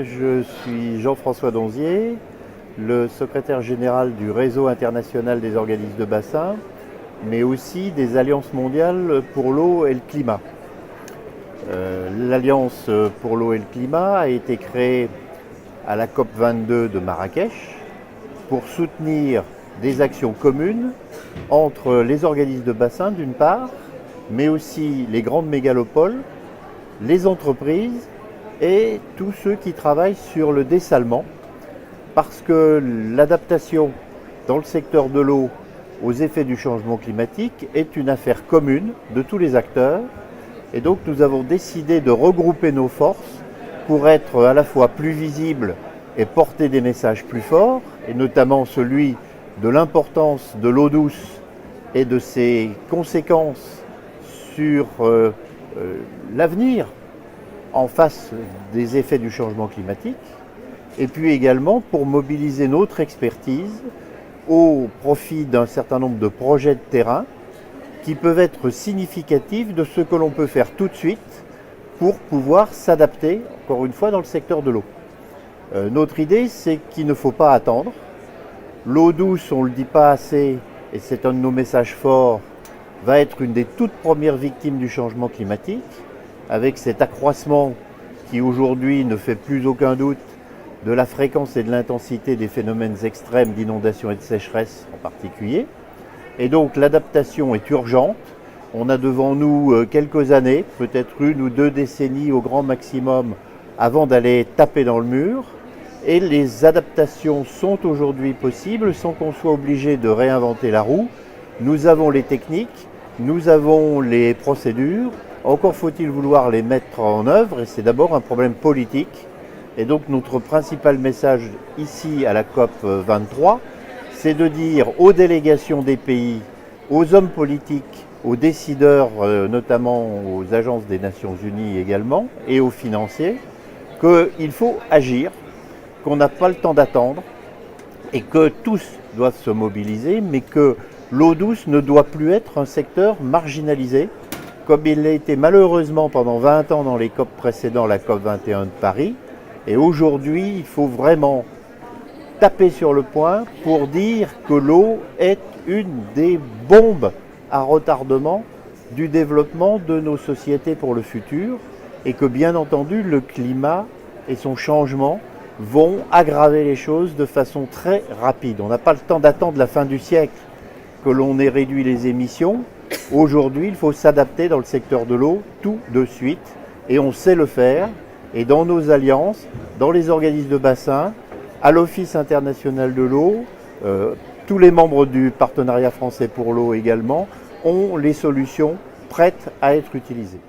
je suis Jean-François Donzier, le secrétaire général du Réseau international des organismes de bassin, mais aussi des Alliances mondiales pour l'eau et le climat. L'Alliance pour l'eau et le climat a été créée à la COP22 de Marrakech pour soutenir des actions communes entre les organismes de bassin d'une part, mais aussi les grandes mégalopoles, les entreprises et tous ceux qui travaillent sur le dessalement, parce que l'adaptation dans le secteur de l'eau aux effets du changement climatique est une affaire commune de tous les acteurs. Et donc nous avons décidé de regrouper nos forces pour être à la fois plus visibles et porter des messages plus forts, et notamment celui de l'importance de l'eau douce et de ses conséquences sur l'avenir en face des effets du changement climatique, et puis également pour mobiliser notre expertise au profit d'un certain nombre de projets de terrain qui peuvent être significatifs de ce que l'on peut faire tout de suite pour pouvoir s'adapter, encore une fois, dans le secteur de l'eau. Notre idée, c'est qu'il ne faut pas attendre. L'eau douce, on ne le dit pas assez, et c'est un de nos messages forts, va être une des toutes premières victimes du changement climatique, avec cet accroissement qui aujourd'hui ne fait plus aucun doute de la fréquence et de l'intensité des phénomènes extrêmes d'inondation et de sécheresse en particulier. Et donc l'adaptation est urgente. On a devant nous quelques années, peut-être 1 ou 2 décennies au grand maximum, avant d'aller taper dans le mur. Et les adaptations sont aujourd'hui possibles sans qu'on soit obligé de réinventer la roue. Nous avons les techniques, nous avons les procédures. Encore faut-il vouloir les mettre en œuvre, et c'est d'abord un problème politique. Et donc notre principal message ici à la COP 23, c'est de dire aux délégations des pays, aux hommes politiques, aux décideurs, notamment aux agences des Nations Unies également, et aux financiers, qu'il faut agir, qu'on n'a pas le temps d'attendre, et que tous doivent se mobiliser, mais que l'eau douce ne doit plus être un secteur marginalisé, comme il l'a été malheureusement pendant 20 ans dans les COP précédents, la COP 21 de Paris. Et aujourd'hui, il faut vraiment taper sur le poing pour dire que l'eau est une des bombes à retardement du développement de nos sociétés pour le futur, et que bien entendu le climat et son changement vont aggraver les choses de façon très rapide. On n'a pas le temps d'attendre la fin du siècle que l'on ait réduit les émissions. Aujourd'hui, il faut s'adapter dans le secteur de l'eau tout de suite, et on sait le faire. Et dans nos alliances, dans les organismes de bassin, à l'Office international de l'eau, tous les membres du partenariat français pour l'eau également ont les solutions prêtes à être utilisées.